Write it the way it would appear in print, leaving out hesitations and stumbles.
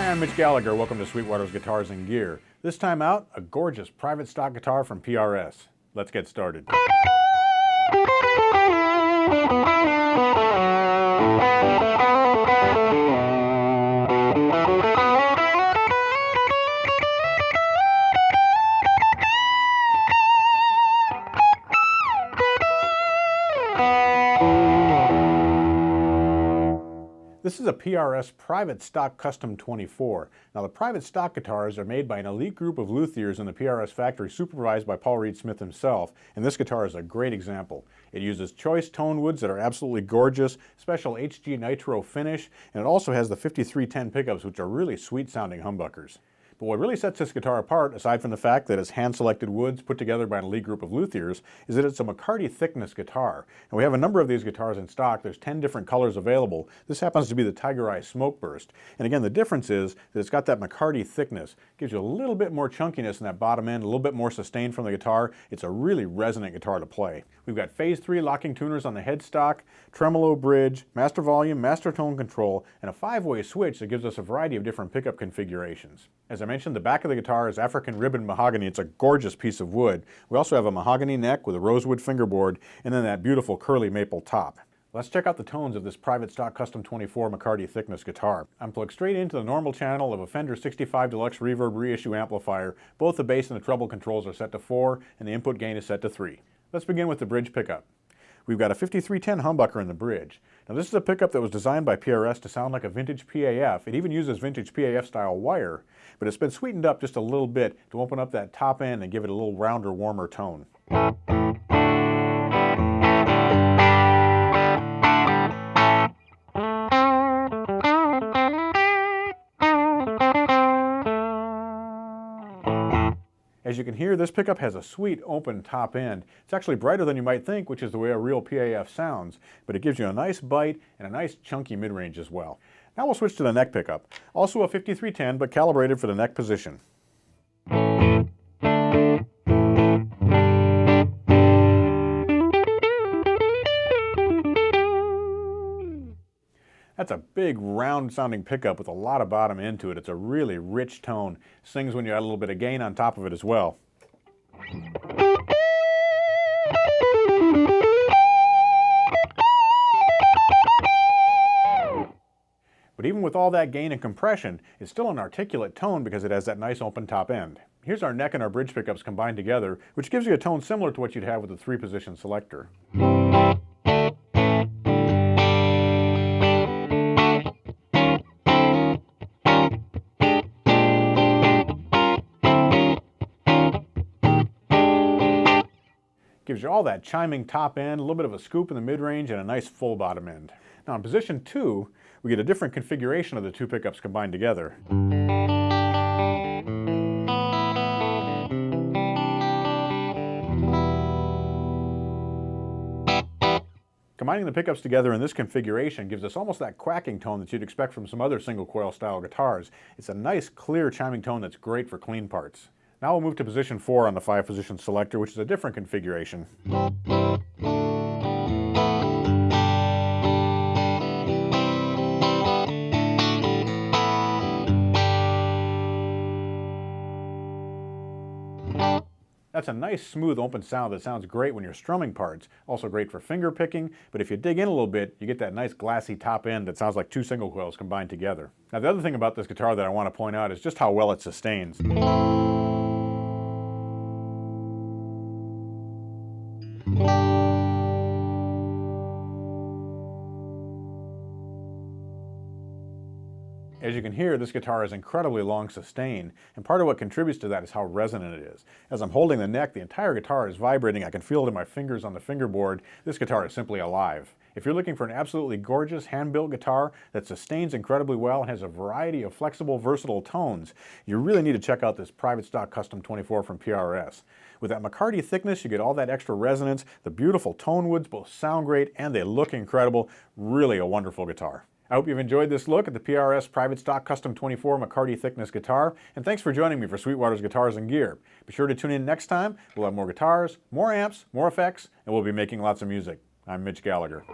Hi, I'm Mitch Gallagher. Welcome to Sweetwater's Guitars and Gear. This time out, a gorgeous private stock guitar from PRS. Let's get started. This is a PRS Private Stock Custom 24. Now, the private stock guitars are made by an elite group of luthiers in the PRS factory supervised by Paul Reed Smith himself, and this guitar is a great example. It uses choice tone woods that are absolutely gorgeous, special HG nitro finish, and it also has the 5310 pickups, which are really sweet sounding humbuckers. But what really sets this guitar apart, aside from the fact that it's hand-selected woods put together by an elite group of luthiers, is that it's a McCarty Thickness guitar. And we have a number of these guitars in stock. There's 10 different colors available. This happens to be the Tiger Eye Smoke Burst. And again, the difference is that it's got that McCarty Thickness. It gives you a little bit more chunkiness in that bottom end, a little bit more sustain from the guitar. It's a really resonant guitar to play. We've got Phase 3 locking tuners on the headstock, tremolo bridge, master volume, master tone control, and a 5-way switch that gives us a variety of different pickup configurations. As I mentioned, the back of the guitar is African ribbon mahogany. It's a gorgeous piece of wood. We also have a mahogany neck with a rosewood fingerboard and then that beautiful curly maple top. Let's check out the tones of this Private Stock Custom 24 McCarty Thickness guitar. I'm plugged straight into the normal channel of a Fender 65 Deluxe Reverb reissue amplifier. Both the bass and the treble controls are set to 4 and the input gain is set to 3. Let's begin with the bridge pickup. We've got a 5310 humbucker in the bridge. Now, this is a pickup that was designed by PRS to sound like a vintage PAF. It even uses vintage PAF style wire, but it's been sweetened up just a little bit to open up that top end and give it a little rounder, warmer tone. As you can hear, this pickup has a sweet open top end. It's actually brighter than you might think, which is the way a real PAF sounds, but it gives you a nice bite and a nice chunky mid-range as well. Now we'll switch to the neck pickup. Also a 5310, but calibrated for the neck position. That's a big, round-sounding pickup with a lot of bottom end to it. It's a really rich tone. Sings when you add a little bit of gain on top of it as well. But even with all that gain and compression, it's still an articulate tone because it has that nice open top end. Here's our neck and our bridge pickups combined together, which gives you a tone similar to what you'd have with a 3-position selector. Gives you all that chiming top end, a little bit of a scoop in the mid-range, and a nice full bottom end. Now in position 2, we get a different configuration of the two pickups combined together. Combining the pickups together in this configuration gives us almost that quacking tone that you'd expect from some other single coil style guitars. It's a nice, clear chiming tone that's great for clean parts. Now we'll move to position 4 on the 5-position selector, which is a different configuration. That's a nice, smooth, open sound that sounds great when you're strumming parts. Also great for finger picking, but if you dig in a little bit, you get that nice glassy top end that sounds like two single coils combined together. Now, the other thing about this guitar that I want to point out is just how well it sustains. As you can hear, this guitar has incredibly long sustain, and part of what contributes to that is how resonant it is. As I'm holding the neck, the entire guitar is vibrating. I can feel it in my fingers on the fingerboard. This guitar is simply alive. If you're looking for an absolutely gorgeous hand-built guitar that sustains incredibly well and has a variety of flexible, versatile tones, you really need to check out this Private Stock Custom 24 from PRS. With that McCarty Thickness, you get all that extra resonance. The beautiful tone woods both sound great and they look incredible. Really a wonderful guitar. I hope you've enjoyed this look at the PRS Private Stock Custom 24 McCarty Thickness guitar, and thanks for joining me for Sweetwater's Guitars and Gear. Be sure to tune in next time. We'll have more guitars, more amps, more effects, and we'll be making lots of music. I'm Mitch Gallagher.